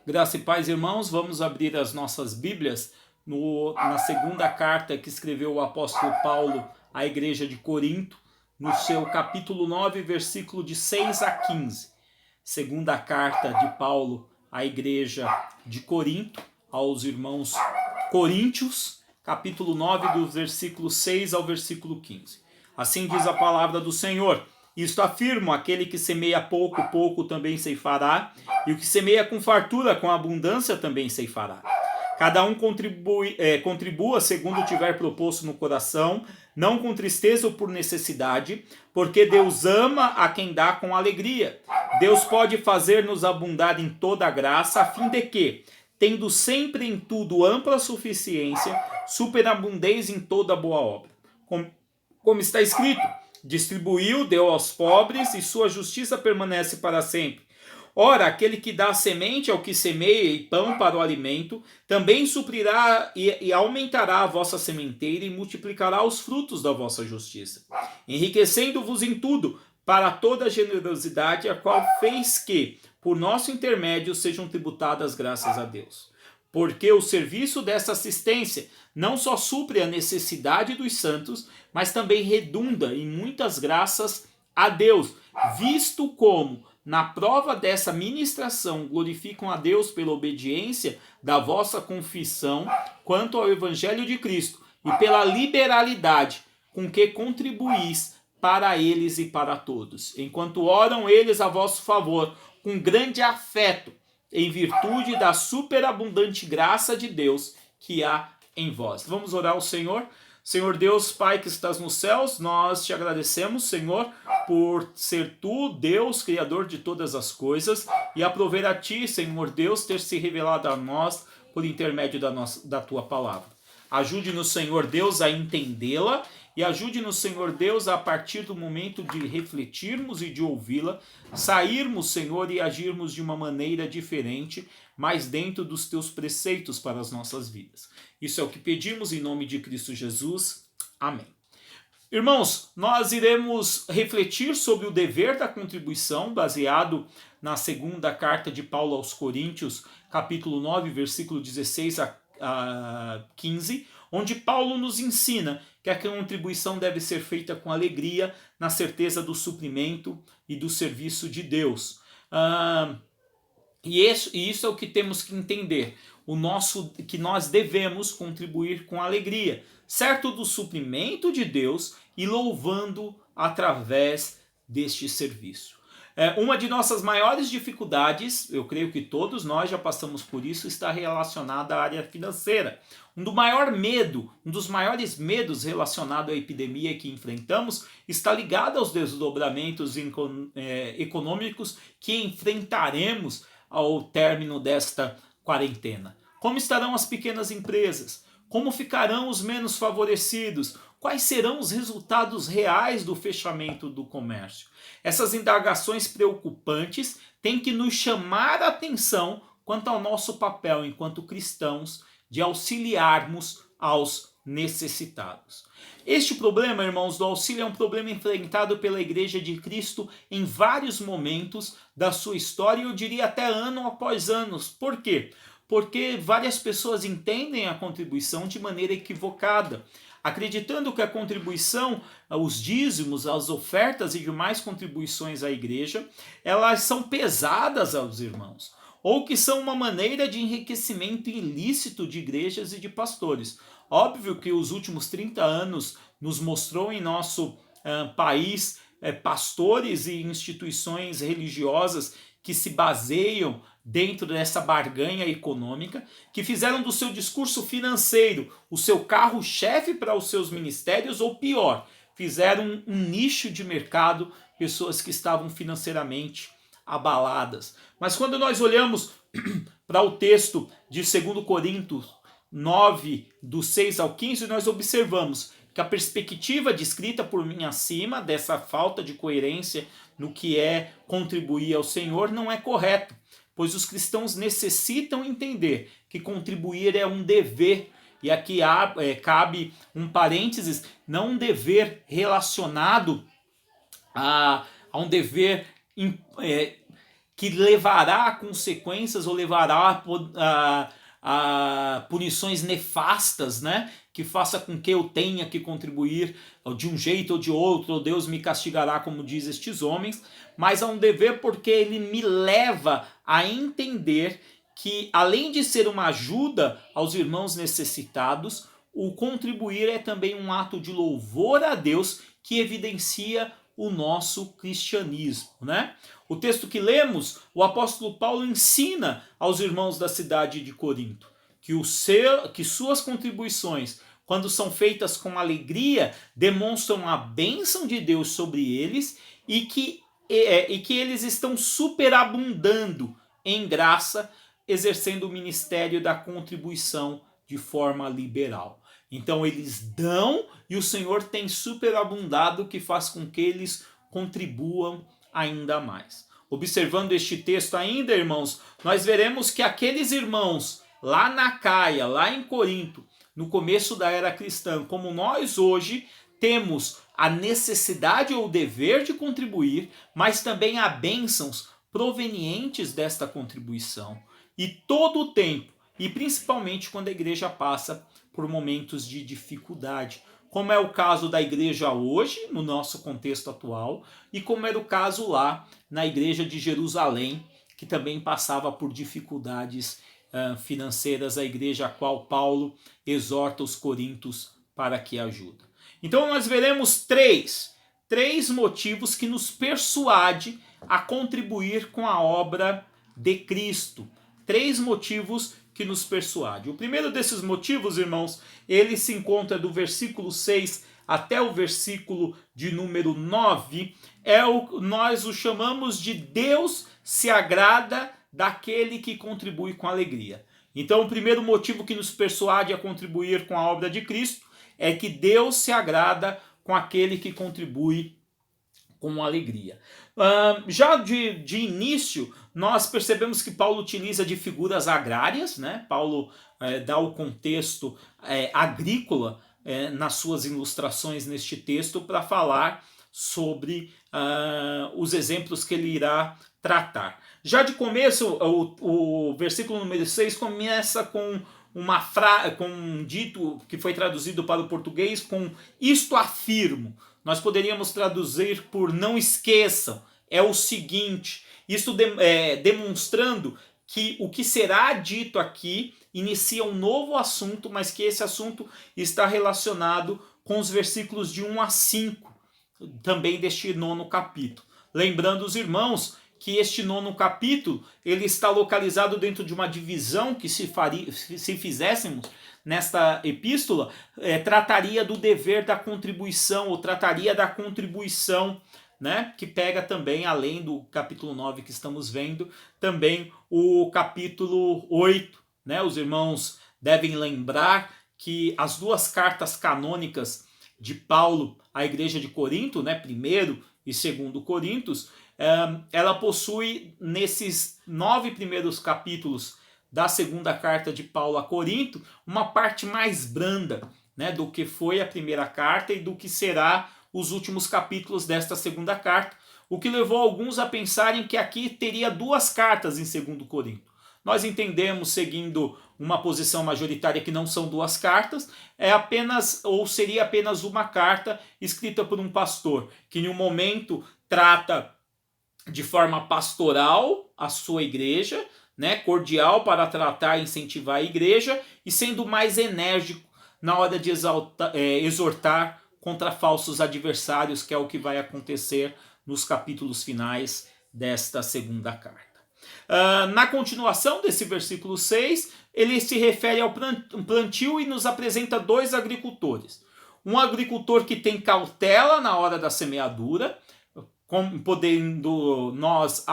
Graça e paz, irmãos, vamos abrir as nossas Bíblias na segunda carta que escreveu o apóstolo Paulo à igreja de Corinto, no seu capítulo 9, versículo de 6 a 15. Segunda carta de Paulo à igreja de Corinto, aos irmãos coríntios, capítulo 9, do versículo 6 ao versículo 15. Assim diz a palavra do Senhor: isto afirmo, aquele que semeia pouco, pouco também ceifará, e o que semeia com fartura, com abundância também ceifará. Cada um contribua segundo tiver proposto no coração, não com tristeza ou por necessidade, porque Deus ama a quem dá com alegria. Deus pode fazer-nos abundar em toda a graça, a fim de que, tendo sempre em tudo ampla suficiência, superabundeis em toda boa obra. Como está escrito: distribuiu, deu aos pobres, e sua justiça permanece para sempre. Ora, aquele que dá semente ao que semeia e pão para o alimento, também suprirá e aumentará a vossa sementeira e multiplicará os frutos da vossa justiça, enriquecendo-vos em tudo, para toda a generosidade, a qual fez que, por nosso intermédio, sejam tributadas graças a Deus. Porque o serviço dessa assistência não só supre a necessidade dos santos, mas também redunda em muitas graças a Deus, visto como, na prova dessa ministração, glorificam a Deus pela obediência da vossa confissão quanto ao Evangelho de Cristo e pela liberalidade com que contribuís para eles e para todos, enquanto oram eles a vosso favor com grande afeto, em virtude da superabundante graça de Deus que há em vós. Vamos orar ao Senhor. Senhor Deus, Pai que estás nos céus, nós te agradecemos, Senhor, por ser tu, Deus, Criador de todas as coisas, e aprover a ti, Senhor Deus, ter se revelado a nós por intermédio da tua palavra. Ajude-nos, Senhor Deus, a entendê-la, e ajude-nos, Senhor Deus, a partir do momento de refletirmos e de ouvi-la, sairmos, Senhor, e agirmos de uma maneira diferente, mas dentro dos teus preceitos para as nossas vidas. Isso é o que pedimos em nome de Cristo Jesus. Amém. Irmãos, nós iremos refletir sobre o dever da contribuição, baseado na segunda carta de Paulo aos Coríntios, capítulo 9, versículo 16 a 15, onde Paulo nos ensina que a contribuição deve ser feita com alegria, na certeza do suprimento e do serviço de Deus. E isso é o que temos que entender, que nós devemos contribuir com alegria, certo do suprimento de Deus e louvando através deste serviço. Uma de nossas maiores dificuldades, eu creio que todos nós já passamos por isso, está relacionada à área financeira. Um dos maiores medos relacionado à epidemia que enfrentamos está ligado aos desdobramentos econômicos que enfrentaremos ao término desta quarentena. Como estarão as pequenas empresas? Como ficarão os menos favorecidos? Quais serão os resultados reais do fechamento do comércio? Essas indagações preocupantes têm que nos chamar a atenção quanto ao nosso papel enquanto cristãos de auxiliarmos aos necessitados. Este problema, irmãos, do auxílio é um problema enfrentado pela Igreja de Cristo em vários momentos da sua história, eu diria até ano após ano. Por quê? Porque várias pessoas entendem a contribuição de maneira equivocada, acreditando que a contribuição, os dízimos, as ofertas e demais contribuições à igreja, elas são pesadas aos irmãos, ou que são uma maneira de enriquecimento ilícito de igrejas e de pastores. Óbvio que os últimos 30 anos nos mostrou em nosso país pastores e instituições religiosas que se baseiam dentro dessa barganha econômica, que fizeram do seu discurso financeiro o seu carro-chefe para os seus ministérios, ou pior, fizeram um nicho de mercado, pessoas que estavam financeiramente abaladas. Mas quando nós olhamos para o texto de 2 Coríntios 9, do 6 ao 15, nós observamos que a perspectiva descrita por mim acima, dessa falta de coerência no que é contribuir ao Senhor, não é correto, pois os cristãos necessitam entender que contribuir é um dever, e aqui cabe um parênteses, não um dever relacionado a um dever que levará a consequências ou levará a punições nefastas, né? Que faça com que eu tenha que contribuir de um jeito ou de outro, ou Deus me castigará, como diz estes homens, mas é um dever porque ele me leva a entender que, além de ser uma ajuda aos irmãos necessitados, o contribuir é também um ato de louvor a Deus que evidencia o nosso cristianismo, né? O texto que lemos, o apóstolo Paulo ensina aos irmãos da cidade de Corinto que suas contribuições, quando são feitas com alegria, demonstram a bênção de Deus sobre eles e que eles estão superabundando em graça, exercendo o ministério da contribuição de forma liberal. Então eles dão e o Senhor tem superabundado, o que faz com que eles contribuam ainda mais. Observando este texto ainda, irmãos, nós veremos que aqueles irmãos lá na Caia, lá em Corinto, no começo da era cristã, como nós hoje, temos a necessidade ou o dever de contribuir, mas também há bênçãos provenientes desta contribuição. E todo o tempo, e principalmente quando a igreja passa por momentos de dificuldade, como é o caso da igreja hoje, no nosso contexto atual, e como era o caso lá na igreja de Jerusalém, que também passava por dificuldades financeiras, a igreja a qual Paulo exorta os coríntios para que ajuda. Então nós veremos três motivos que nos persuade a contribuir com a obra de Cristo. 3 motivos que nos persuade. O primeiro desses motivos, irmãos, ele se encontra do versículo 6 até o versículo de número 9, nós o chamamos de Deus se agrada daquele que contribui com alegria. Então, o primeiro motivo que nos persuade a contribuir com a obra de Cristo é que Deus se agrada com aquele que contribui com alegria. Já de início, nós percebemos que Paulo utiliza de figuras agrárias, né? Paulo dá o contexto agrícola nas suas ilustrações neste texto para falar sobre os exemplos que ele irá tratar. Já de começo, o versículo número 6 começa com com um dito que foi traduzido para o português com isto afirmo. Nós poderíamos traduzir por não esqueçam, é o seguinte, isto demonstrando que o que será dito aqui inicia um novo assunto, mas que esse assunto está relacionado com os versículos de 1 a 5, também deste 9º capítulo. Lembrando os irmãos que este 9º capítulo ele está localizado dentro de uma divisão que se fizéssemos nesta epístola, trataria do dever da contribuição, ou trataria da contribuição, né, que pega também, além do capítulo 9 que estamos vendo, também o capítulo 8. Né? Os irmãos devem lembrar que as 2 cartas canônicas de Paulo à igreja de Corinto, né, 1º e 2º Coríntios, ela possui nesses 9 primeiros capítulos da 2ª carta de Paulo a Corinto uma parte mais branda, né, do que foi a primeira carta e do que será os últimos capítulos desta 2ª carta, o que levou alguns a pensarem que aqui teria 2 cartas em 2º Corinto. Nós entendemos, seguindo uma posição majoritária, que não são 2 cartas, seria apenas uma carta escrita por um pastor, que em um momento trata de forma pastoral a sua igreja, né, cordial para tratar e incentivar a igreja, e sendo mais enérgico na hora de exortar contra falsos adversários, que é o que vai acontecer nos capítulos finais desta 2ª carta. Na continuação desse versículo 6, ele se refere ao plantio e nos apresenta 2 agricultores. Um agricultor que tem cautela na hora da semeadura, podendo nós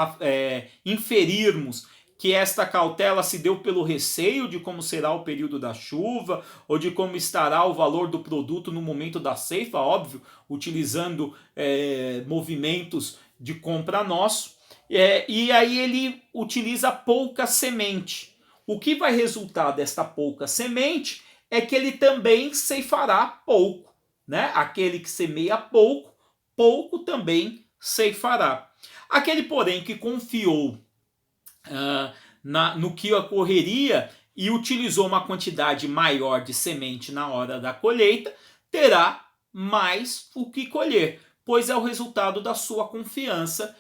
inferirmos que esta cautela se deu pelo receio de como será o período da chuva, ou de como estará o valor do produto no momento da ceifa, óbvio, utilizando movimentos de compra nosso. E aí ele utiliza pouca semente. O que vai resultar desta pouca semente é que ele também ceifará pouco. Né? Aquele que semeia pouco, pouco também ceifará. Aquele, porém, que confiou no que ocorreria e utilizou uma quantidade maior de semente na hora da colheita, terá mais o que colher, pois é o resultado da sua confiança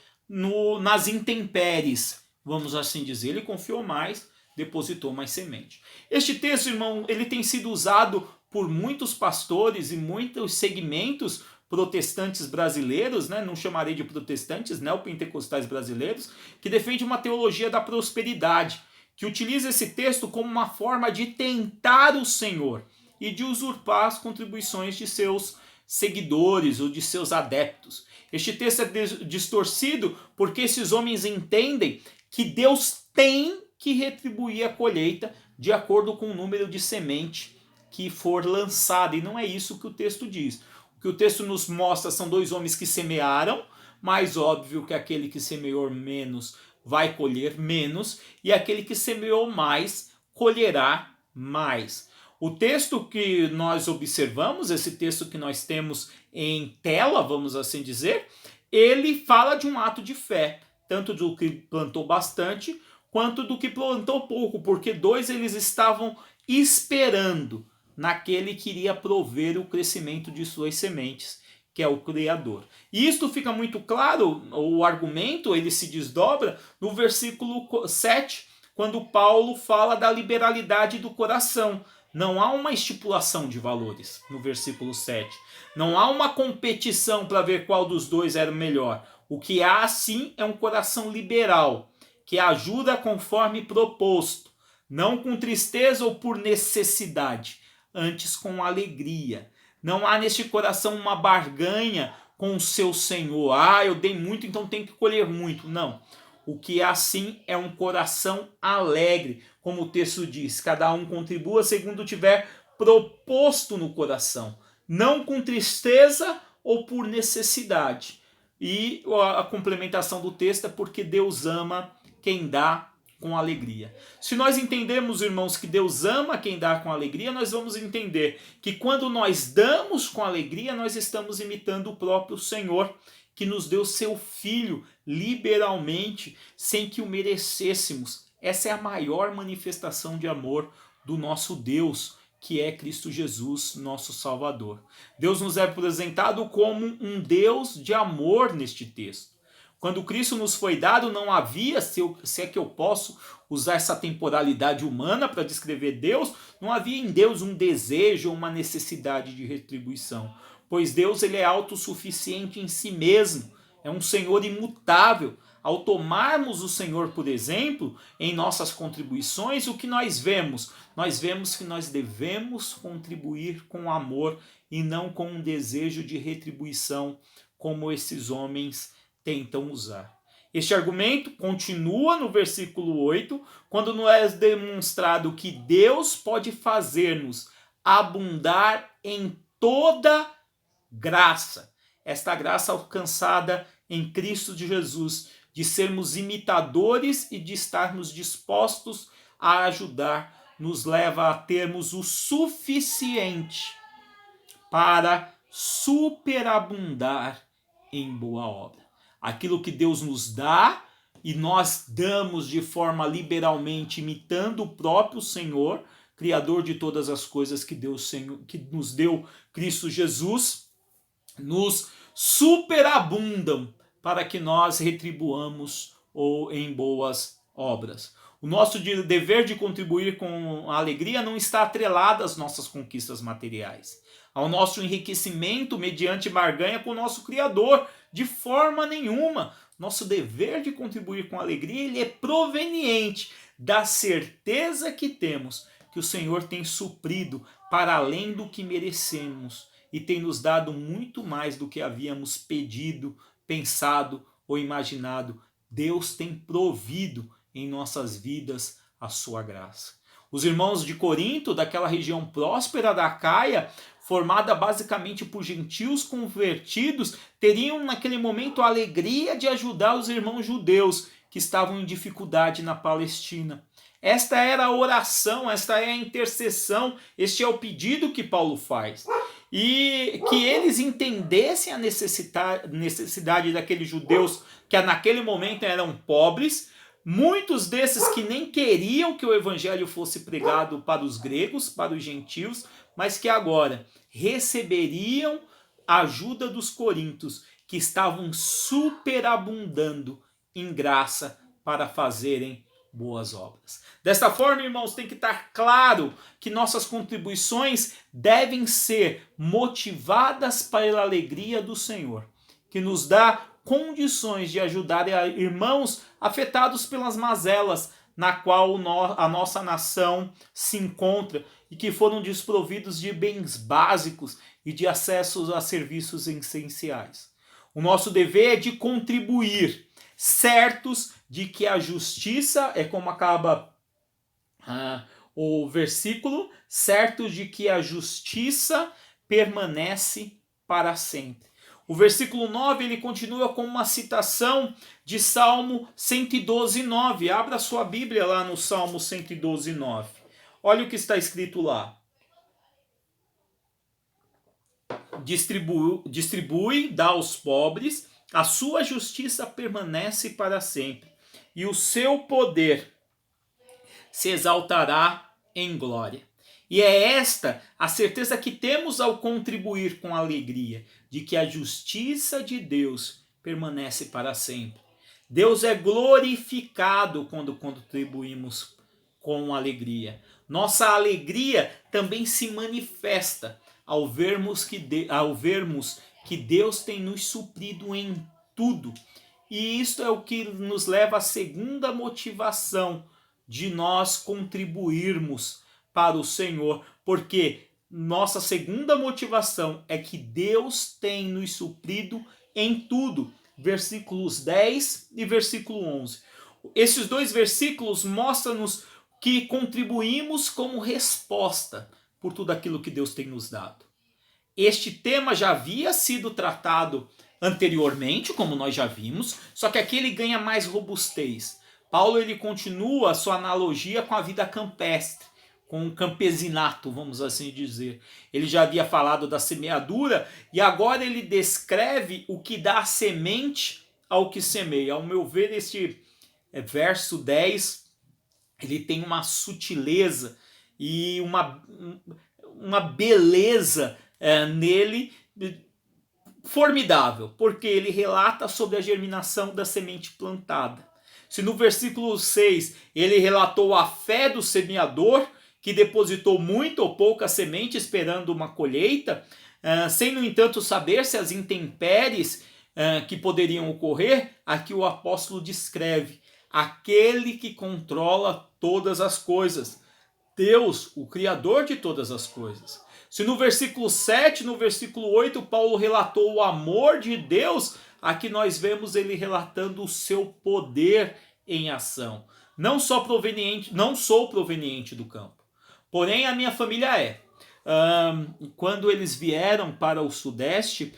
nas intempéries, vamos assim dizer. Ele confiou mais, depositou mais semente. Este texto, irmão, ele tem sido usado por muitos pastores e muitos segmentos protestantes brasileiros, né? Não chamarei de protestantes, neopentecostais brasileiros, que defende uma teologia da prosperidade, que utiliza esse texto como uma forma de tentar o Senhor e de usurpar as contribuições de seus seguidores ou de seus adeptos. Este texto é distorcido porque esses homens entendem que Deus tem que retribuir a colheita de acordo com o número de semente que for lançada, e não é isso que o texto diz. O que o texto nos mostra são dois homens que semearam, mas óbvio que aquele que semeou menos vai colher menos, e aquele que semeou mais colherá mais. O texto que nós observamos, esse texto que nós temos em tela, vamos assim dizer, ele fala de um ato de fé, tanto do que plantou bastante, quanto do que plantou pouco, porque dois eles estavam esperando naquele que iria prover o crescimento de suas sementes, que é o Criador. E isto fica muito claro, o argumento ele se desdobra no versículo 7, quando Paulo fala da liberalidade do coração. Não há uma estipulação de valores no versículo 7. Não há uma competição para ver qual dos dois era o melhor. O que há, sim, é um coração liberal, que ajuda conforme proposto, não com tristeza ou por necessidade, antes com alegria. Não há neste coração uma barganha com o seu Senhor. Eu dei muito, então tenho que colher muito. Não. O que há sim é um coração alegre, como o texto diz. Cada um contribua segundo tiver proposto no coração, não com tristeza ou por necessidade. E a complementação do texto é porque Deus ama quem dá com alegria. Se nós entendemos, irmãos, que Deus ama quem dá com alegria, nós vamos entender que quando nós damos com alegria, nós estamos imitando o próprio Senhor, que nos deu seu Filho liberalmente, sem que o merecêssemos. Essa é a maior manifestação de amor do nosso Deus, que é Cristo Jesus, nosso Salvador. Deus nos é apresentado como um Deus de amor neste texto. Quando Cristo nos foi dado, não havia, se é que eu posso usar essa temporalidade humana para descrever Deus, não havia em Deus um desejo ou uma necessidade de retribuição. Pois Deus ele é autossuficiente em si mesmo, é um Senhor imutável. Ao tomarmos o Senhor, por exemplo, em nossas contribuições, o que nós vemos? Nós vemos que nós devemos contribuir com amor e não com um desejo de retribuição, como esses homens tentam usar. Este argumento continua no versículo 8, quando nos é demonstrado que Deus pode fazer-nos abundar em toda graça. Esta graça alcançada em Cristo de Jesus, de sermos imitadores e de estarmos dispostos a ajudar, nos leva a termos o suficiente para superabundar em boa obra. Aquilo que Deus nos dá e nós damos de forma liberalmente, imitando o próprio Senhor, Criador de todas as coisas que Deus, Senhor, que nos deu Cristo Jesus, nos superabundam para que nós retribuamos ou em boas obras. O nosso dever de contribuir com a alegria não está atrelado às nossas conquistas materiais, ao nosso enriquecimento mediante barganha com o nosso Criador, de forma nenhuma. Nosso dever de contribuir com a alegria ele é proveniente da certeza que temos que o Senhor tem suprido para além do que merecemos e tem nos dado muito mais do que havíamos pedido, pensado ou imaginado. Deus tem provido em nossas vidas a sua graça. Os irmãos de Corinto, daquela região próspera da Acaia, formada basicamente por gentios convertidos, teriam naquele momento a alegria de ajudar os irmãos judeus que estavam em dificuldade na Palestina. Esta era a oração, esta é a intercessão, este é o pedido que Paulo faz. E que eles entendessem a necessidade daqueles judeus que naquele momento eram pobres, Muitos desses que nem queriam que o evangelho fosse pregado para os gregos, para os gentios, mas que agora receberiam a ajuda dos coríntios, que estavam superabundando em graça para fazerem boas obras. Desta forma, irmãos, tem que estar claro que nossas contribuições devem ser motivadas pela alegria do Senhor, que nos dá condições de ajudar irmãos afetados pelas mazelas na qual a nossa nação se encontra e que foram desprovidos de bens básicos e de acessos a serviços essenciais. O nosso dever é de contribuir, certos de que a justiça, é como acaba o versículo, certos de que a justiça permanece para sempre. O versículo 9 ele continua com uma citação de Salmo 112:9. Abra sua Bíblia lá no Salmo 112:9. Olha o que está escrito lá. Distribui, dá aos pobres, a sua justiça permanece para sempre, e o seu poder se exaltará em glória. E é esta a certeza que temos ao contribuir com alegria, de que a justiça de Deus permanece para sempre. Deus é glorificado quando contribuímos com alegria. Nossa alegria também se manifesta ao vermos que Deus tem nos suprido em tudo. E isto é o que nos leva à segunda motivação de nós contribuirmos para o Senhor, porque nossa segunda motivação é que Deus tem nos suprido em tudo. Versículos 10 e versículo 11. Esses dois versículos mostram-nos que contribuímos como resposta por tudo aquilo que Deus tem nos dado. Este tema já havia sido tratado anteriormente, como nós já vimos, só que aqui ele ganha mais robustez. Paulo ele continua a sua analogia com a vida campestre, com o campesinato, vamos assim dizer. Ele já havia falado da semeadura e agora ele descreve o que dá a semente ao que semeia. Ao meu ver, este verso 10, ele tem uma sutileza e uma beleza nele formidável, porque ele relata sobre a germinação da semente plantada. Se no versículo 6 ele relatou a fé do semeador, que depositou muito ou pouca semente esperando uma colheita, sem, no entanto, saber se as intempéries que poderiam ocorrer, aqui o apóstolo descreve aquele que controla todas as coisas. Deus, o Criador de todas as coisas. Se no versículo 7, no versículo 8, Paulo relatou o amor de Deus, aqui nós vemos ele relatando o seu poder em ação. Não sou proveniente do campo, porém a minha família é. Quando eles vieram para o Sudeste,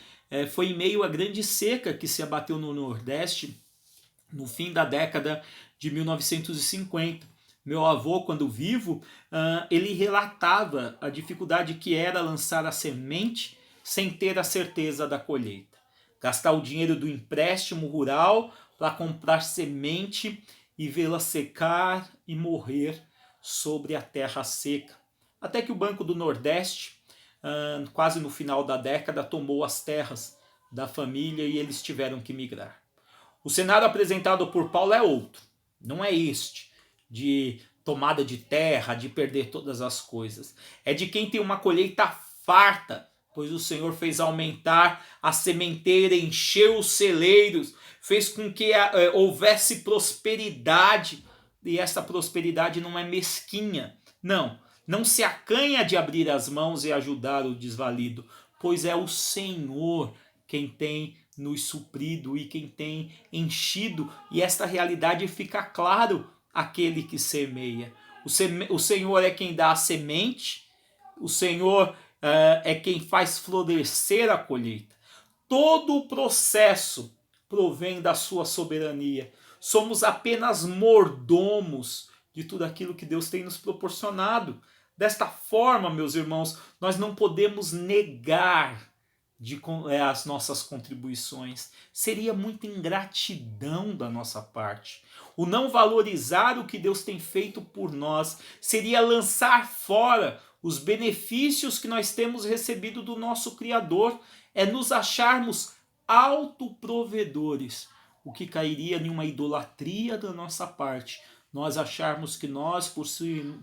foi em meio à grande seca que se abateu no Nordeste, no fim da década de 1950. Meu avô, quando vivo, ele relatava a dificuldade que era lançar a semente sem ter a certeza da colheita. Gastar o dinheiro do empréstimo rural para comprar semente e vê-la secar e morrer sobre a terra seca. Até que o Banco do Nordeste, quase no final da década, tomou as terras da família e eles tiveram que migrar. O cenário apresentado por Paulo é outro, não é este, de tomada de terra, de perder todas as coisas. É de quem tem uma colheita farta, pois o Senhor fez aumentar a sementeira, encheu os celeiros, fez com que houvesse prosperidade, e essa prosperidade não é mesquinha, não se acanha de abrir as mãos e ajudar o desvalido, pois é o Senhor quem tem nos suprido e quem tem enchido, e esta realidade fica claro aquele que semeia. O Senhor é quem dá a semente, o Senhor é quem faz florescer a colheita. Todo o processo provém da sua soberania. Somos apenas mordomos de tudo aquilo que Deus tem nos proporcionado. Desta forma, meus irmãos, nós não podemos negar as nossas contribuições. Seria muita ingratidão da nossa parte. O não valorizar o que Deus tem feito por nós seria lançar fora os benefícios que nós temos recebido do nosso Criador. É nos acharmos autoprovedores, o que cairia em uma idolatria da nossa parte. Nós acharmos que nós,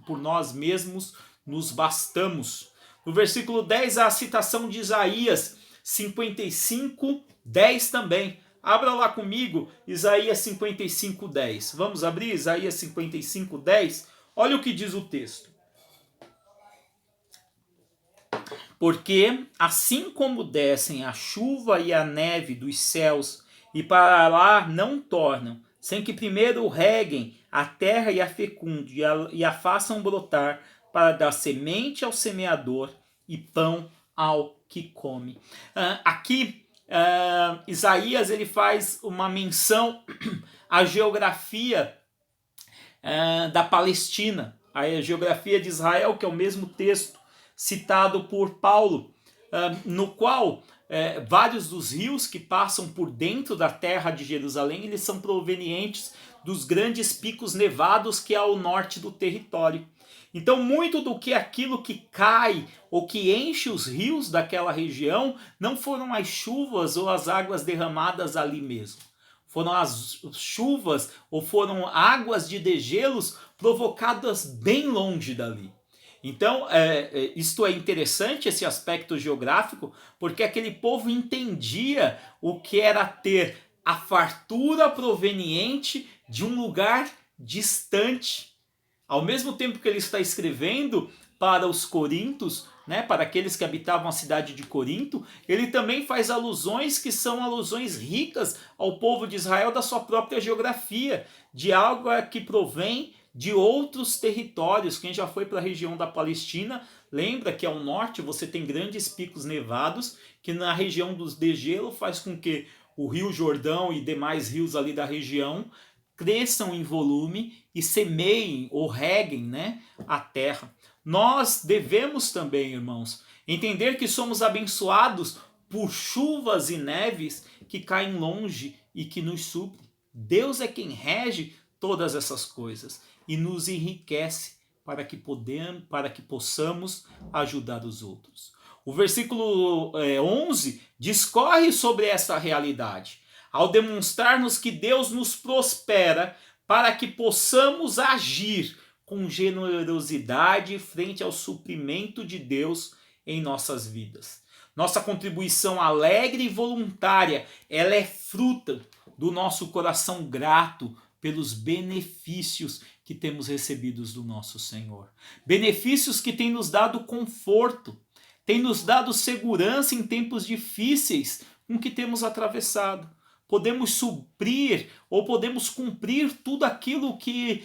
por nós mesmos, nos bastamos. No versículo 10, a citação de Isaías 55, 10 também. Abra lá comigo, Isaías 55, 10. Vamos abrir Isaías 55, 10? Olha o que diz o texto. Porque assim como descem a chuva e a neve dos céus, e para lá não tornam, sem que primeiro reguem a terra e a fecunde e a façam brotar, para dar semente ao semeador e pão ao que come. Aqui, Isaías ele faz uma menção à geografia da Palestina, a geografia de Israel, que é o mesmo texto citado por Paulo, no qual vários dos rios que passam por dentro da terra de Jerusalém, eles são provenientes dos grandes picos nevados que há ao norte do território. Então, muito do que aquilo que cai ou que enche os rios daquela região não foram as chuvas ou as águas derramadas ali mesmo. Foram as chuvas ou foram águas de degelos provocadas bem longe dali. Então, isto é interessante, esse aspecto geográfico, porque aquele povo entendia o que era ter a fartura proveniente de um lugar distante. Ao mesmo tempo que ele está escrevendo para os corintos, né, para aqueles que habitavam a cidade de Corinto, ele também faz alusões que são alusões ricas ao povo de Israel da sua própria geografia, de algo que provém de outros territórios. Quem já foi para a região da Palestina lembra que ao norte você tem grandes picos nevados, que na região dos degelo faz com que o Rio Jordão e demais rios ali da região cresçam em volume e semeiem ou reguem, né, a terra. Nós devemos também, irmãos, entender que somos abençoados por chuvas e neves que caem longe e que nos suprem. Deus é quem rege todas essas coisas e nos enriquece para que possamos ajudar os outros. O versículo 11 discorre sobre essa realidade, ao demonstrar-nos que Deus nos prospera para que possamos agir com generosidade frente ao suprimento de Deus em nossas vidas. Nossa contribuição alegre e voluntária, ela é fruto do nosso coração grato pelos benefícios que temos recebidos do nosso Senhor. Benefícios que têm nos dado conforto, têm nos dado segurança em tempos difíceis com que temos atravessado. Podemos suprir ou podemos cumprir tudo aquilo que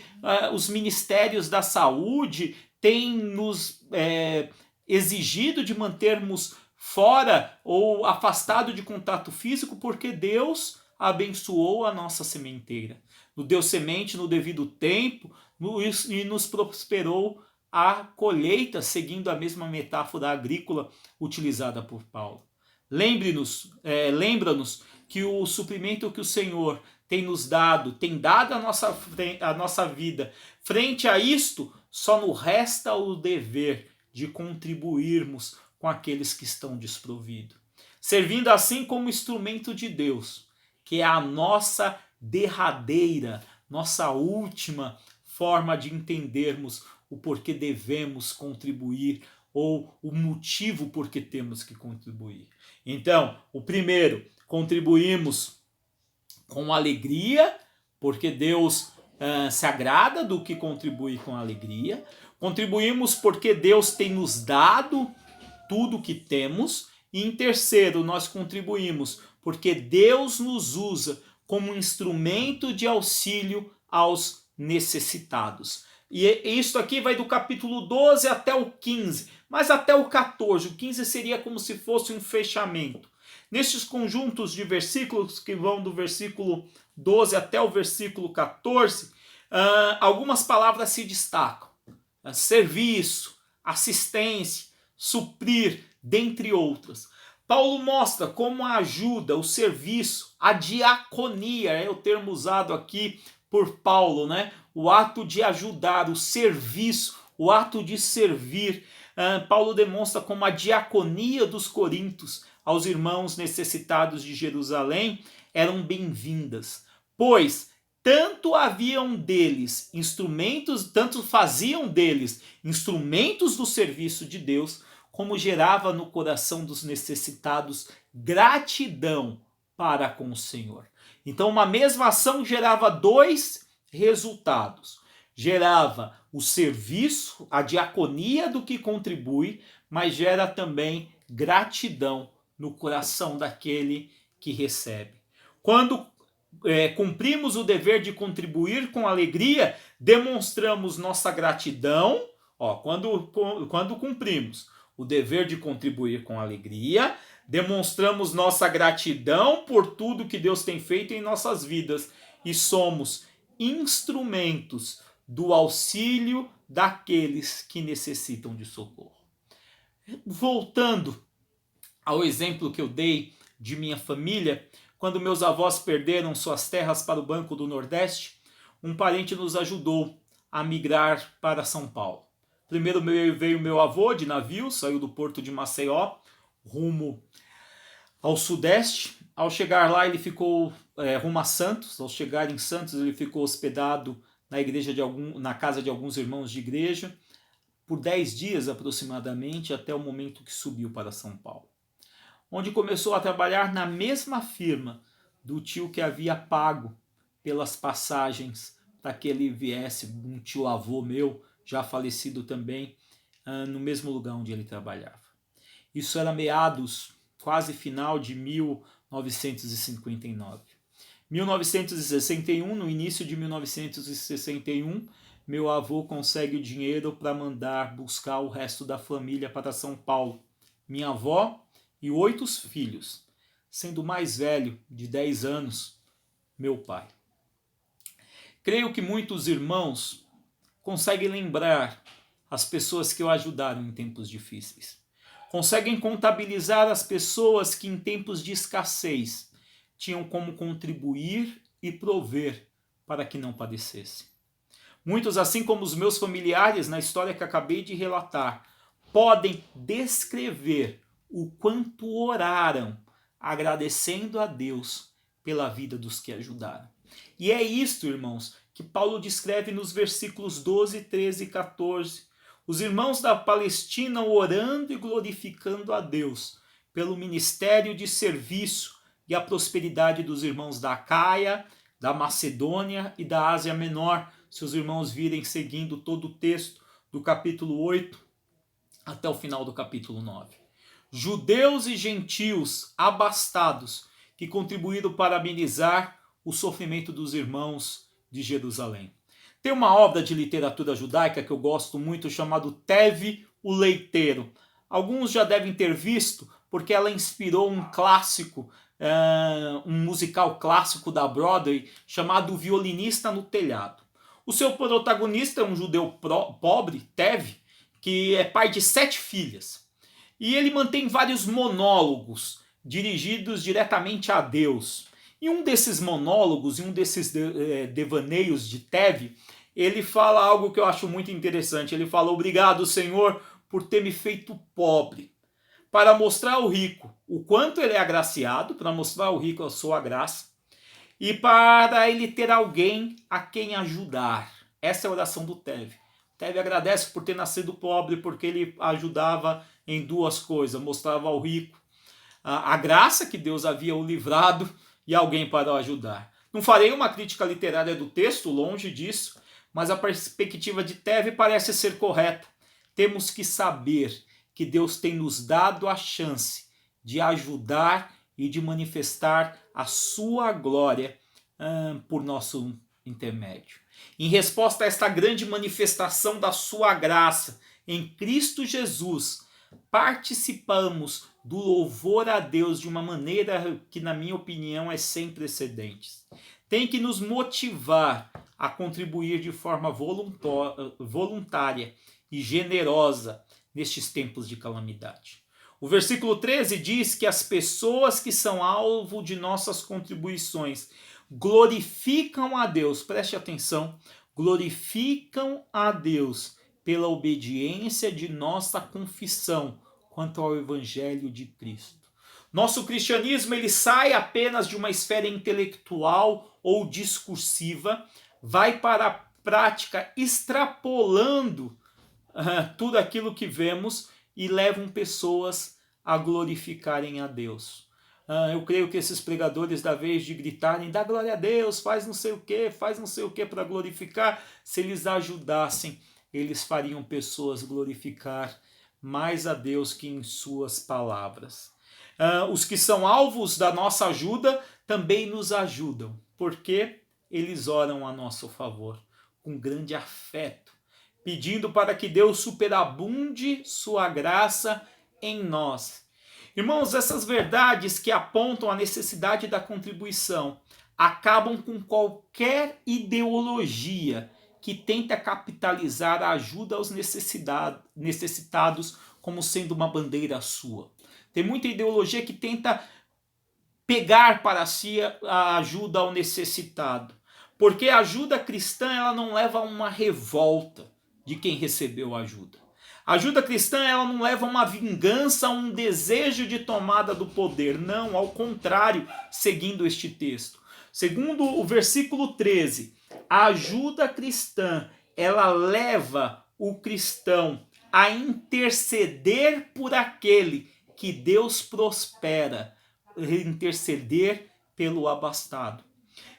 os ministérios da saúde têm nos exigido de mantermos fora ou afastado de contato físico, porque Deus abençoou a nossa sementeira. Nos deu semente no devido tempo e nos prosperou a colheita, seguindo a mesma metáfora agrícola utilizada por Paulo. Lembra-nos que o suprimento que o Senhor tem nos dado, tem dado a nossa vida. Frente a isto, só nos resta o dever de contribuirmos com aqueles que estão desprovidos. Servindo assim como instrumento de Deus, que é a nossa derradeira, nossa última forma de entendermos o porquê devemos contribuir ou o motivo por que temos que contribuir. Então, o primeiro, contribuímos com alegria, porque Deus se agrada do que contribui com alegria. Contribuímos porque Deus tem nos dado tudo o que temos. E em terceiro, nós contribuímos porque Deus nos usa como instrumento de auxílio aos necessitados. E isso aqui vai do capítulo 12 até o 15, mas até o 14. O 15 seria como se fosse um fechamento. Nestes conjuntos de versículos que vão do versículo 12 até o versículo 14, algumas palavras se destacam. Serviço, assistência, suprir, dentre outras. Paulo mostra como a ajuda, o serviço, a diaconia, é o termo usado aqui por Paulo, né? O ato de ajudar, o serviço, o ato de servir. Paulo demonstra como a diaconia dos coríntios aos irmãos necessitados de Jerusalém eram bem-vindas, pois tanto faziam deles instrumentos do serviço de Deus, como gerava no coração dos necessitados gratidão para com o Senhor. Então, uma mesma ação gerava dois resultados. Gerava o serviço, a diaconia do que contribui, mas gera também gratidão no coração daquele que recebe. Quando cumprimos o dever de contribuir com alegria, demonstramos nossa gratidão. Quando cumprimos o dever de contribuir com alegria, demonstramos nossa gratidão por tudo que Deus tem feito em nossas vidas e somos instrumentos do auxílio daqueles que necessitam de socorro. Voltando ao exemplo que eu dei de minha família, quando meus avós perderam suas terras para o Banco do Nordeste, um parente nos ajudou a migrar para São Paulo. Primeiro veio meu avô de navio, saiu do porto de Maceió, rumo ao sudeste. Ao chegar lá, ele ficou rumo a Santos. Ao chegar em Santos, ele ficou hospedado na casa de alguns irmãos de igreja, por 10 dias aproximadamente, até o momento que subiu para São Paulo, onde começou a trabalhar na mesma firma do tio que havia pago pelas passagens para que ele viesse, um tio-avô meu, já falecido também, no mesmo lugar onde ele trabalhava. Isso era meados, quase final de 1959. 1961, no início de 1961, meu avô consegue o dinheiro para mandar buscar o resto da família para São Paulo. Minha avó e 8 filhos, sendo o mais velho, de 10 anos, meu pai. Creio que muitos irmãos conseguem lembrar as pessoas que o ajudaram em tempos difíceis. Conseguem contabilizar as pessoas que em tempos de escassez tinham como contribuir e prover para que não padecessem. Muitos, assim como os meus familiares na história que acabei de relatar, podem descrever o quanto oraram, agradecendo a Deus pela vida dos que ajudaram. E é isto, irmãos, que Paulo descreve nos versículos 12, 13 e 14. Os irmãos da Palestina orando e glorificando a Deus pelo ministério de serviço e a prosperidade dos irmãos da Acaia, da Macedônia e da Ásia Menor. Se os irmãos virem seguindo todo o texto do capítulo 8 até o final do capítulo 9. Judeus e gentios abastados que contribuíram para amenizar o sofrimento dos irmãos de Jerusalém. Tem uma obra de literatura judaica que eu gosto muito, chamado Teve, o Leiteiro. Alguns já devem ter visto, porque ela inspirou um clássico, um musical clássico da Broadway, chamado O Violinista no Telhado. O seu protagonista é um judeu pobre, Teve, que é pai de 7 filhas. E ele mantém vários monólogos dirigidos diretamente a Deus. E um desses monólogos, um desses devaneios de Teve, ele fala algo que eu acho muito interessante. Ele fala: obrigado, Senhor, por ter me feito pobre, para mostrar ao rico o quanto ele é agraciado, para mostrar ao rico a sua graça, e para ele ter alguém a quem ajudar. Essa é a oração do Teve. Teve agradece por ter nascido pobre, porque ele ajudava em 2 coisas: mostrava ao rico a graça que Deus havia o livrado e alguém para o ajudar. Não farei uma crítica literária do texto, longe disso, mas a perspectiva de Teve parece ser correta. Temos que saber que Deus tem nos dado a chance de ajudar e de manifestar a sua glória por nosso intermédio. Em resposta a esta grande manifestação da sua graça em Cristo Jesus, participamos do louvor a Deus de uma maneira que, na minha opinião, é sem precedentes. Tem que nos motivar a contribuir de forma voluntária e generosa nestes tempos de calamidade. O versículo 13 diz que as pessoas que são alvo de nossas contribuições glorificam a Deus, preste atenção, glorificam a Deus pela obediência de nossa confissão quanto ao Evangelho de Cristo. Nosso cristianismo ele sai apenas de uma esfera intelectual ou discursiva, vai para a prática extrapolando tudo aquilo que vemos e levam pessoas a glorificarem a Deus. Eu creio que esses pregadores, da vez de gritarem, dá glória a Deus, faz não sei o que para glorificar, se eles ajudassem, eles fariam pessoas glorificar mais a Deus que em suas palavras. Os que são alvos da nossa ajuda também nos ajudam, porque eles oram a nosso favor, com grande afeto, pedindo para que Deus superabunde sua graça em nós. Irmãos, essas verdades que apontam a necessidade da contribuição acabam com qualquer ideologia que tenta capitalizar a ajuda aos necessitados como sendo uma bandeira sua. Tem muita ideologia que tenta pegar para si a ajuda ao necessitado, porque a ajuda cristã ela não leva a uma revolta de quem recebeu a ajuda. A ajuda cristã ela não leva a uma vingança, a um desejo de tomada do poder. Não, ao contrário, seguindo este texto. Segundo o versículo 13, a ajuda cristã ela leva o cristão a interceder por aquele que Deus prospera, interceder pelo abastado.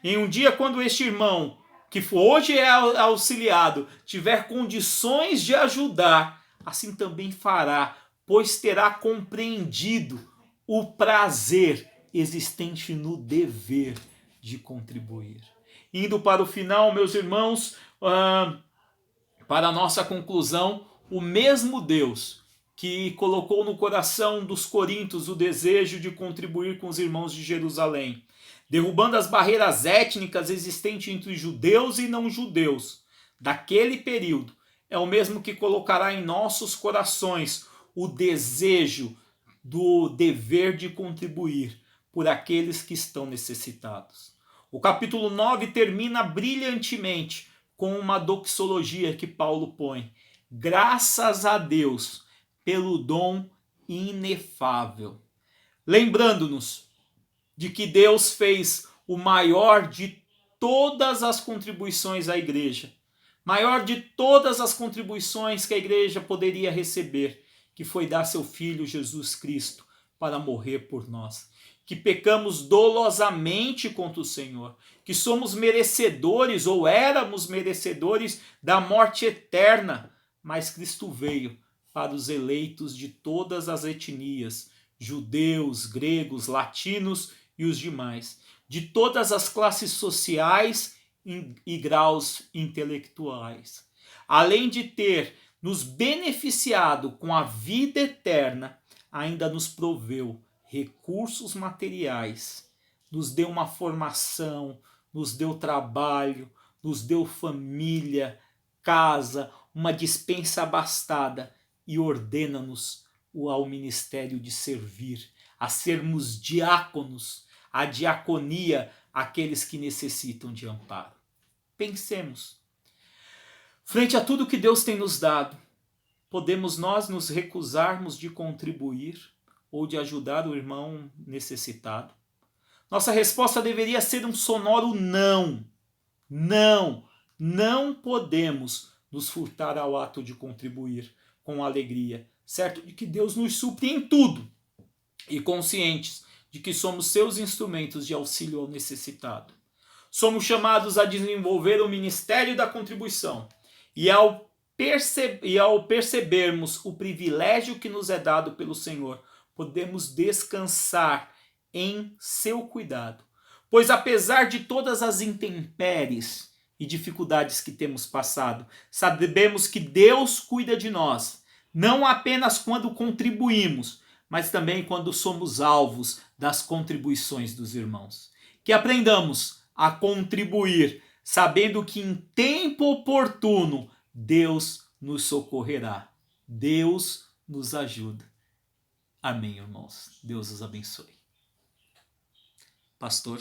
Em um dia quando este irmão, que hoje é auxiliado, tiver condições de ajudar, assim também fará, pois terá compreendido o prazer existente no dever de contribuir. Indo para o final, meus irmãos, para a nossa conclusão, o mesmo Deus que colocou no coração dos coríntios o desejo de contribuir com os irmãos de Jerusalém, derrubando as barreiras étnicas existentes entre judeus e não judeus daquele período, é o mesmo que colocará em nossos corações o desejo do dever de contribuir por aqueles que estão necessitados. O capítulo 9 termina brilhantemente com uma doxologia que Paulo põe. Graças a Deus pelo dom inefável. Lembrando-nos de que Deus fez o maior de todas as contribuições à igreja, maior de todas as contribuições que a igreja poderia receber, que foi dar seu Filho Jesus Cristo para morrer por nós. Que pecamos dolosamente contra o Senhor, que somos merecedores ou éramos merecedores da morte eterna, mas Cristo veio para os eleitos de todas as etnias, judeus, gregos, latinos e os demais, de todas as classes sociais e graus intelectuais. Além de ter nos beneficiado com a vida eterna, ainda nos proveu recursos materiais, nos deu uma formação, nos deu trabalho, nos deu família, casa, uma dispensa abastada e ordena-nos ao ministério de servir, a sermos diáconos, a diaconia, aqueles que necessitam de amparo. Pensemos. Frente a tudo que Deus tem nos dado, podemos nós nos recusarmos de contribuir ou de ajudar o irmão necessitado? Nossa resposta deveria ser um sonoro não. Não, não podemos nos furtar ao ato de contribuir com alegria, certo de que Deus nos supre em tudo e conscientes de que somos seus instrumentos de auxílio ao necessitado. Somos chamados a desenvolver o ministério da contribuição e ao percebermos o privilégio que nos é dado pelo Senhor, podemos descansar em seu cuidado. Pois apesar de todas as intempéries e dificuldades que temos passado, sabemos que Deus cuida de nós, não apenas quando contribuímos, mas também quando somos alvos das contribuições dos irmãos. Que aprendamos a contribuir, sabendo que em tempo oportuno Deus nos socorrerá. Deus nos ajuda. Amém, irmãos. Deus os abençoe. Pastor.